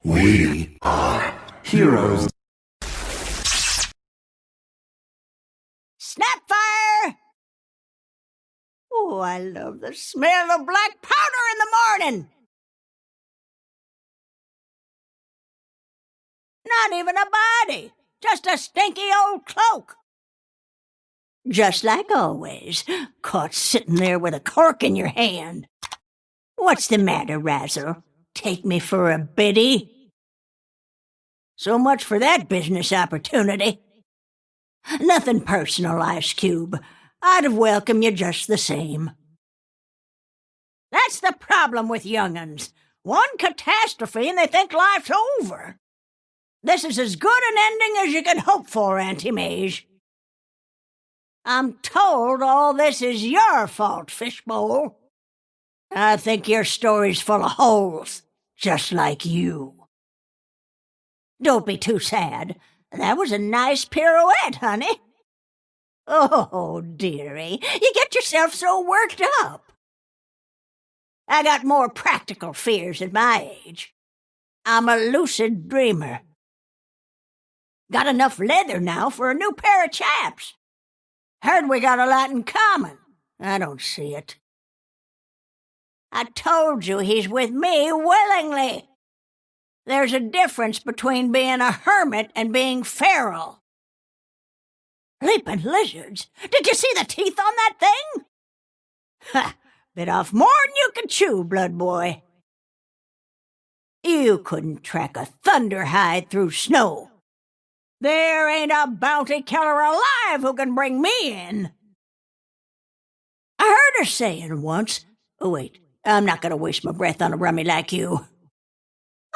We are heroes. Snapfire! Oh, I love the smell of black powder in the morning. Not even a body, just a stinky old cloak. Just like always, caught sitting there with a cork in your hand. What's the matter, Razzle? Take me for a biddy? So much for that business opportunity. Nothing personal, Ice Cube. I'd have welcomed you just the same. That's the problem with young'uns. One catastrophe and they think life's over. This is as good an ending as you could hope for, Auntie Mage. I'm told all this is your fault, Fishbowl. I think your story's full of holes, just like you. Don't be too sad. That was a nice pirouette, honey. Oh, dearie, you get yourself so worked up. I got more practical fears at my age. I'm a lucid dreamer. Got enough leather now for a new pair of chaps. Heard we got a lot in common. I don't see it. I told you he's with me willingly. There's a difference between being a hermit and being feral. Leaping lizards? Did you see the teeth on that thing? Ha! Bit off more'n you could chew, blood boy. You couldn't track a thunderhide through snow. There ain't a bounty killer alive who can bring me in. I heard her saying once, oh wait, I'm not going to waste my breath on a rummy like you.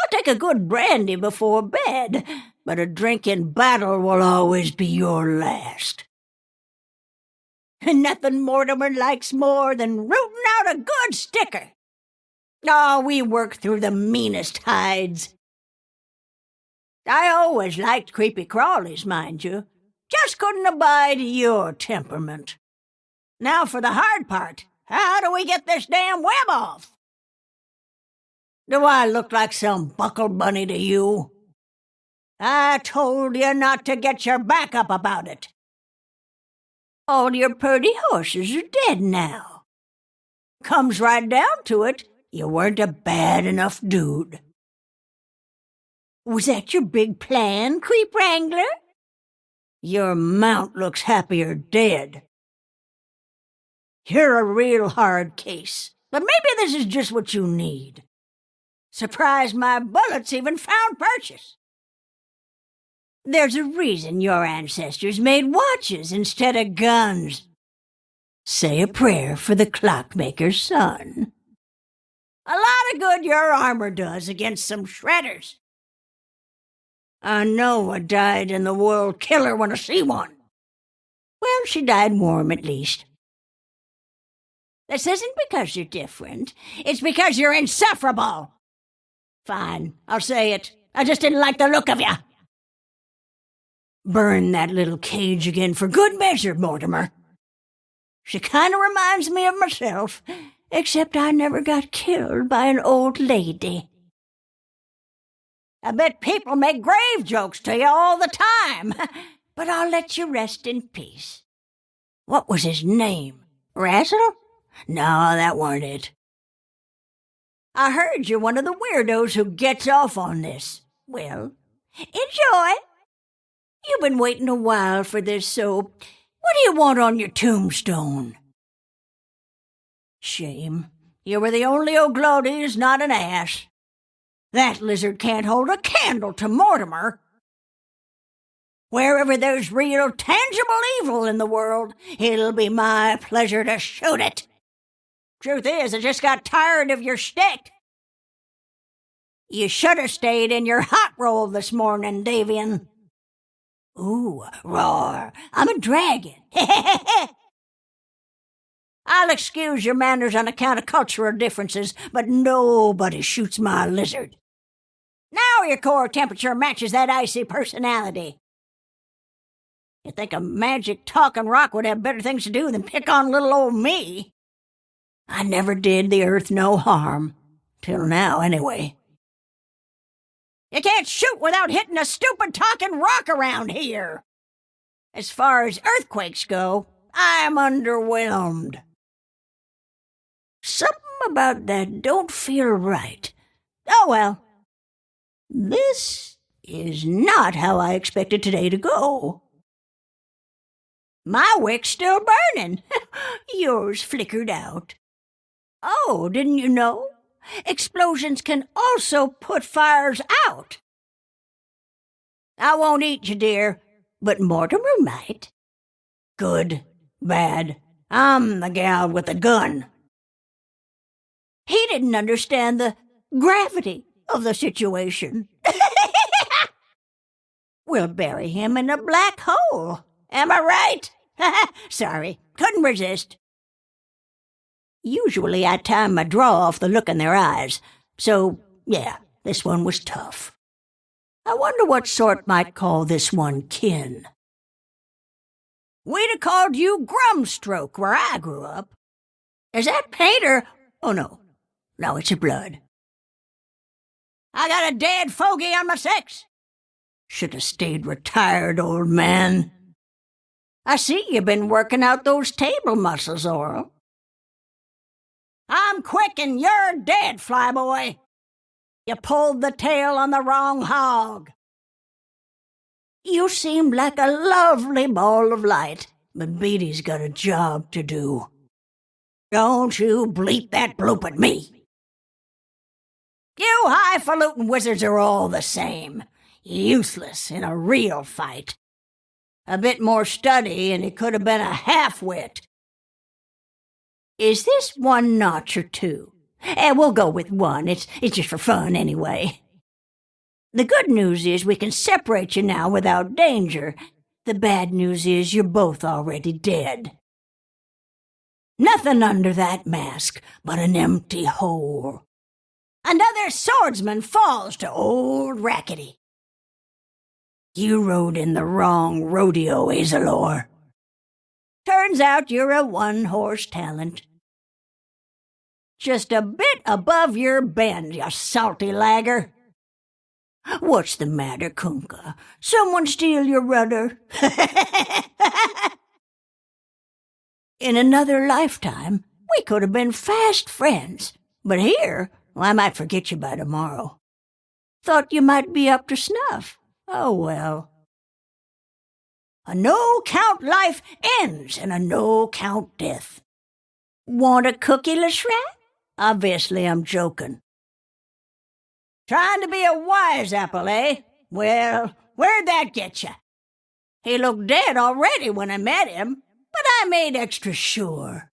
I'll take a good brandy before bed, but a drink in battle will always be your last. And nothing Mortimer likes more than rooting out a good sticker. Oh, we work through the meanest hides. I always liked creepy crawlies, mind you. Just couldn't abide your temperament. Now for the hard part. How do we get this damn web off? Do I look like some buckle bunny to you? I told you not to get your back up about it. All your purty horses are dead now. Comes right down to it, you weren't a bad enough dude. Was that your big plan, Creep Wrangler? Your mount looks happier dead. You're a real hard case, but maybe this is just what you need. Surprised my bullets even found purchase. There's a reason your ancestors made watches instead of guns. Say a prayer for the clockmaker's son. A lot of good your armor does against some shredders. I know a dyed-in-the-wool killer when I see one. Well, she died warm at least. This isn't because you're different. It's because you're insufferable. Fine, I'll say it. I just didn't like the look of you. Burn that little cage again for good measure, Mortimer. She kind of reminds me of myself, except I never got killed by an old lady. I bet people make grave jokes to you all the time, but I'll let you rest in peace. What was his name? Razzle? No, that weren't it. I heard you're one of the weirdos who gets off on this. Well, enjoy. You've been waiting a while for this, so what do you want on your tombstone? Shame. You were the only O'Glody who's not an ass. That lizard can't hold a candle to Mortimer. Wherever there's real, tangible evil in the world, it'll be my pleasure to shoot it. Truth is, I just got tired of your shtick. You should have stayed in your hot roll this morning, Davian. Ooh, roar. I'm a dragon. I'll excuse your manners on account of cultural differences, but nobody shoots my lizard. Now your core temperature matches that icy personality. You think a magic talking rock would have better things to do than pick on little old me? I never did the earth no harm. Till now, anyway. You can't shoot without hitting a stupid talking rock around here. As far as earthquakes go, I'm underwhelmed. Something about that don't feel right. Oh well. This is not how I expected today to go. My wick's still burning. Yours flickered out. Oh, didn't you know? Explosions can also put fires out. I won't eat you, dear, but Mortimer might. Good, bad, I'm the gal with the gun. He didn't understand the gravity of the situation. We'll bury him in a black hole. Am I right? Sorry, couldn't resist. Usually I time my draw off the look in their eyes, so, yeah, this one was tough. I wonder what sort might call this one kin. We'd have called you Grumstroke where I grew up. Is that paint or... Oh, no, it's a blood. I got a dead fogey on my sex. Should have stayed retired, old man. I see you've been working out those table muscles, Oral. I'm quick and you're dead, flyboy. You pulled the tail on the wrong hog. You seemed like a lovely ball of light, but Beatty's got a job to do. Don't you bleep that bloop at me. You highfalutin wizards are all the same. Useless in a real fight. A bit more study and he could have been a half-wit. Is this one notch or two? We'll go with one. It's just for fun anyway. The good news is we can separate you now without danger. The bad news is you're both already dead. Nothing under that mask but an empty hole. Another swordsman falls to old Rackety. You rode in the wrong rodeo, Azalor. Turns out you're a one-horse talent. Just a bit above your bend, you salty lagger. What's the matter, Kunka? Someone steal your rudder? In another lifetime, we could have been fast friends. But here, I might forget you by tomorrow. Thought you might be up to snuff. Oh, well. A no-count life ends in a no-count death. Want a cookie, LeShrat? Obviously, I'm joking. Trying to be a wise apple, eh? Well, where'd that get you? He looked dead already when I met him, but I made extra sure.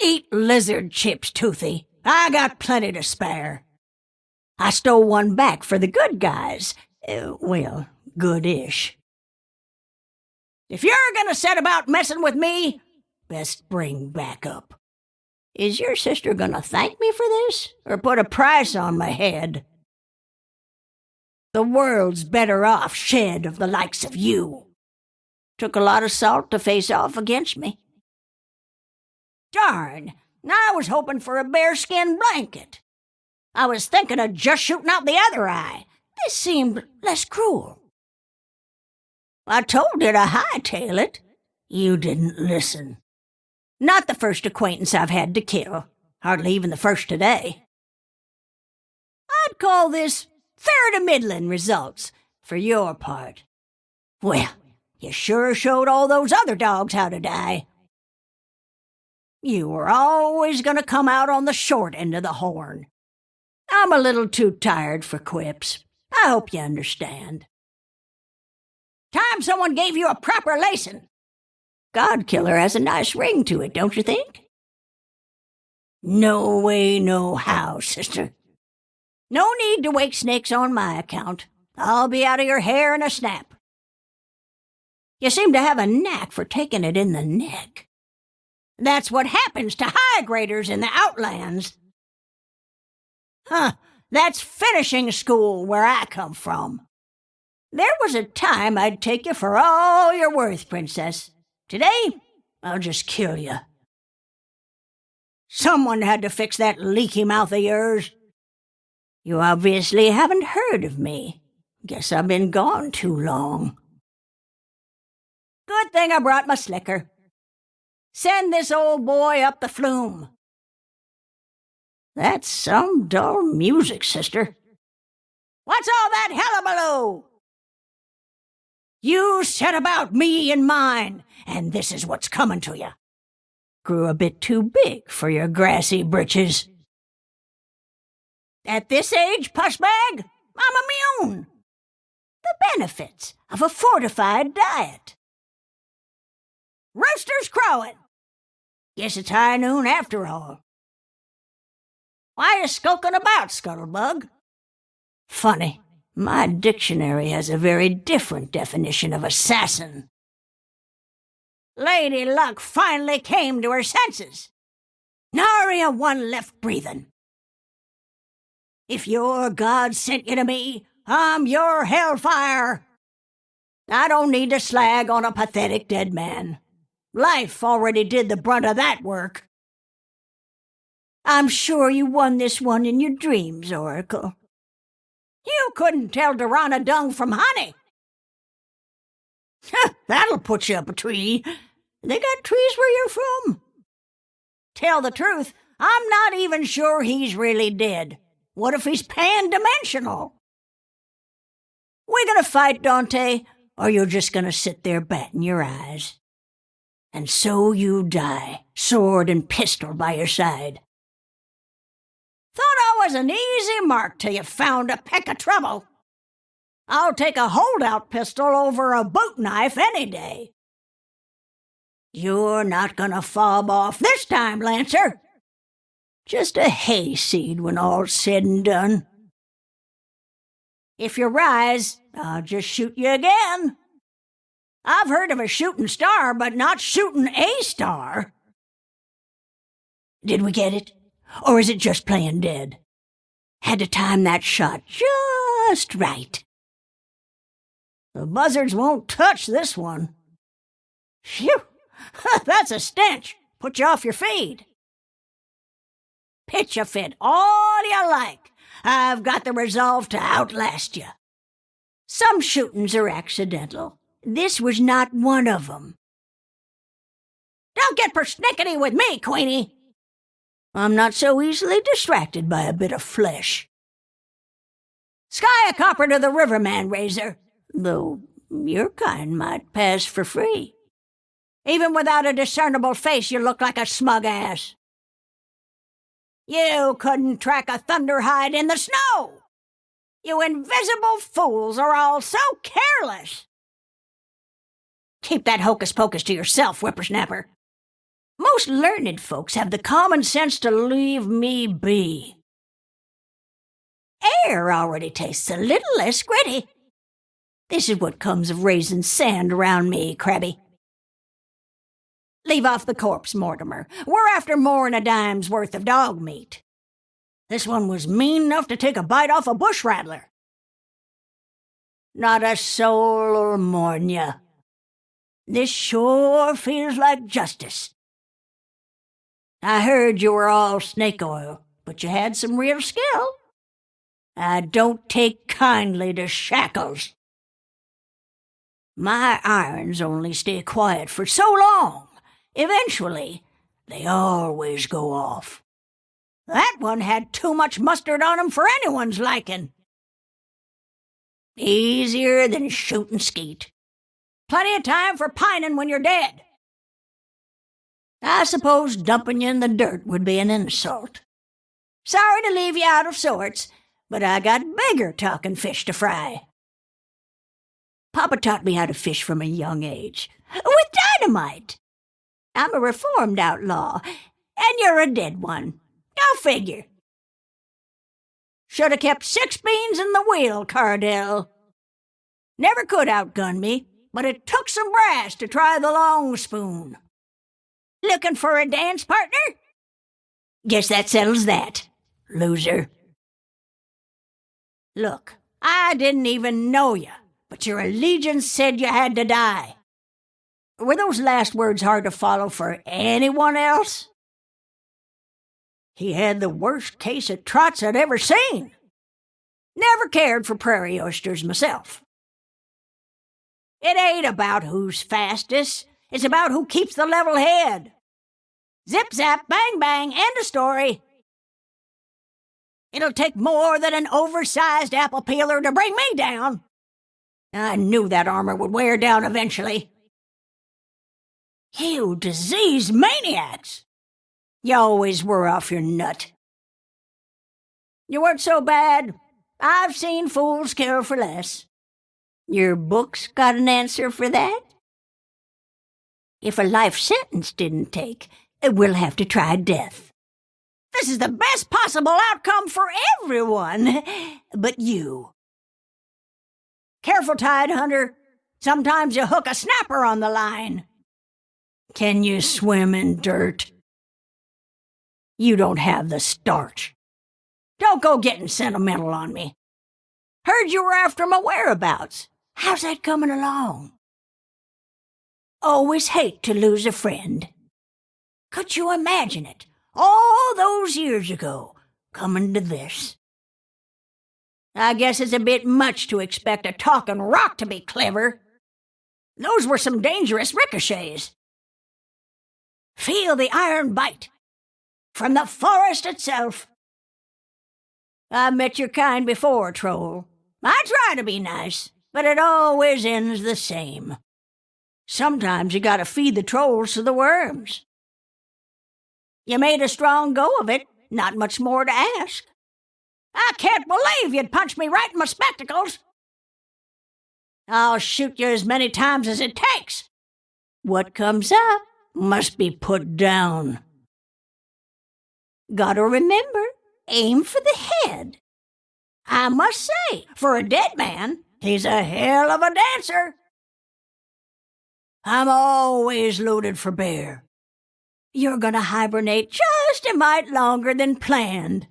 Eat lizard chips, Toothy. I got plenty to spare. I stole one back for the good guys. Well, good-ish. If you're gonna set about messing with me, best bring backup. Is your sister gonna thank me for this, or put a price on my head? The world's better off shed of the likes of you. Took a lot of salt to face off against me. Darn, I was hoping for a bearskin blanket. I was thinking of just shooting out the other eye. This seemed less cruel. I told you to hightail it. You didn't listen. Not the first acquaintance I've had to kill. Hardly even the first today. I'd call this fair to middling results, for your part. Well, you sure showed all those other dogs how to die. You were always going to come out on the short end of the horn. I'm a little too tired for quips. I hope you understand. Time someone gave you a proper lacing. Godkiller has a nice ring to it, don't you think? No way, no how, sister. No need to wake snakes on my account. I'll be out of your hair in a snap. You seem to have a knack for taking it in the neck. That's what happens to high graders in the Outlands. That's finishing school where I come from. There was a time I'd take you for all you're worth, Princess. Today, I'll just kill you. Someone had to fix that leaky mouth of yours. You obviously haven't heard of me. Guess I've been gone too long. Good thing I brought my slicker. Send this old boy up the flume. That's some dull music, sister. What's all that hullabaloo? You set about me and mine, and this is what's coming to you. Grew a bit too big for your grassy britches. At this age, pushbag, I'm immune. The benefits of a fortified diet. Roosters crowing. Guess it's high noon after all. Why you skulking about, Scuttlebug? Funny, my dictionary has a very different definition of assassin. Lady Luck finally came to her senses. Nary a one left breathing. If your God sent you to me, I'm your hellfire. I don't need to slag on a pathetic dead man. Life already did the brunt of that work. I'm sure you won this one in your dreams, Oracle. You couldn't tell Durana dung from honey. That'll put you up a tree. They got trees where you're from. Tell the truth, I'm not even sure he's really dead. What if he's pan-dimensional? We gonna fight, Dante, or you're just gonna sit there batting your eyes? And so you die, sword and pistol by your side. Thought I was an easy mark till you found a peck of trouble. I'll take a holdout pistol over a boot knife any day. You're not gonna fob off this time, Lancer. Just a hayseed when all's said and done. If you rise, I'll just shoot you again. I've heard of a shooting star, but not shooting a star. Did we get it? Or is it just playing dead? Had to time that shot just right. The buzzards won't touch this one. Phew! That's a stench. Put you off your feed. Pitch a fit all you like. I've got the resolve to outlast you. Some shootings are accidental. This was not one of them. Don't get persnickety with me, Queenie. I'm not so easily distracted by a bit of flesh. Sky a copper to the riverman, Razor, though your kind might pass for free. Even without a discernible face, you look like a smug ass. You couldn't track a thunderhide in the snow. You invisible fools are all so careless. Keep that hocus-pocus to yourself, whippersnapper. Most learned folks have the common sense to leave me be. Air already tastes a little less gritty. This is what comes of raising sand around me, Crabby. Leave off the corpse, Mortimer. We're after more'n a dime's worth of dog meat. This one was mean enough to take a bite off a bush rattler. Not a soul'll mourn ya. This sure feels like justice. I heard you were all snake oil, but you had some real skill. I don't take kindly to shackles. My irons only stay quiet for so long. Eventually, they always go off. That one had too much mustard on him for anyone's liking. Easier than shooting skeet. Plenty of time for pining when you're dead. I suppose dumping you in the dirt would be an insult. Sorry to leave you out of sorts, but I got bigger talking fish to fry. Papa taught me how to fish from a young age. With dynamite. I'm a reformed outlaw, and you're a dead one. Go figure. Should have kept 6 beans in the wheel, Cardell. Never could outgun me, but it took some brass to try the long spoon. Looking for a dance partner? Guess that settles that, loser. Look, I didn't even know you, but your allegiance said you had to die. Were those last words hard to follow for anyone else? He had the worst case of trots I'd ever seen. never cared for prairie oysters myself. It ain't about who's fastest. It's about who keeps the level head. Zip zap, bang bang, end of story. It'll take more than an oversized apple peeler to bring me down. I knew that armor would wear down eventually. You diseased maniacs! You always were off your nut. You weren't so bad. I've seen fools kill for less. Your book's got an answer for that? If a life sentence didn't take, we'll have to try death. This is the best possible outcome for everyone, but you. Careful, Tide Hunter. Sometimes you hook a snapper on the line. Can you swim in dirt? You don't have the starch. Don't go getting sentimental on me. Heard you were after my whereabouts. How's that coming along? Always hate to lose a friend. Could you imagine it? All those years ago, coming to this. I guess it's a bit much to expect a talking rock to be clever. Those were some dangerous ricochets. Feel the iron bite from the forest itself. I've met your kind before, troll. I try to be nice, but it always ends the same. Sometimes you gotta feed the trolls to the worms. You made a strong go of it, not much more to ask. I can't believe you'd punch me right in my spectacles. I'll shoot you as many times as it takes. What comes up must be put down. Gotta remember, aim for the head. I must say, for a dead man, he's a hell of a dancer. I'm always loaded for bear. You're gonna hibernate just a mite longer than planned.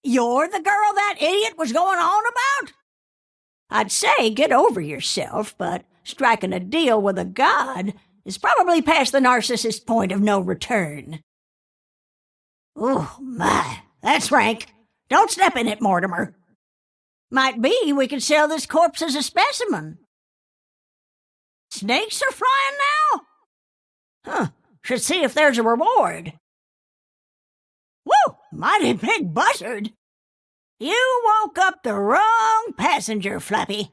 You're the girl that idiot was going on about? I'd say get over yourself, but striking a deal with a god is probably past the narcissist's point of no return. Oh, my, that's rank. Don't step in it, Mortimer. Might be we could sell this corpse as a specimen. Snakes are flying now? Huh, should see if there's a reward. Woo, mighty big buzzard. You woke up the wrong passenger, Flappy.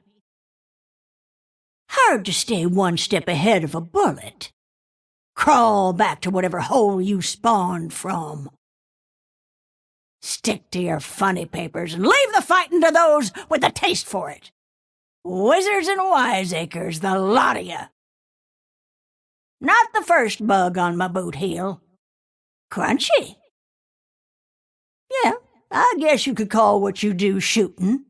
Hard to stay one step ahead of a bullet. Crawl back to whatever hole you spawned from. Stick to your funny papers and leave the fighting to those with a taste for it. Wizards and wiseacres, the lot of you. Not the first bug on my boot heel. Crunchy. Yeah, I guess you could call what you do shooting.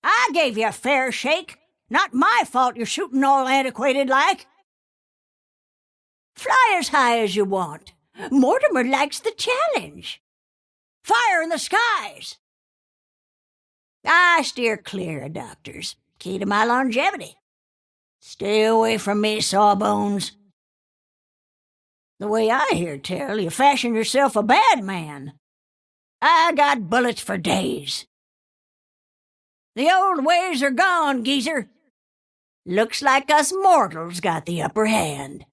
I gave you a fair shake. Not my fault you're shooting all antiquated like. Fly as high as you want. Mortimer likes the challenge. Fire in the skies. I steer clear of doctors. Key to my longevity. Stay away from me, sawbones. The way I hear tell, you fashion yourself a bad man. I got bullets for days. The old ways are gone, geezer. Looks like us mortals got the upper hand.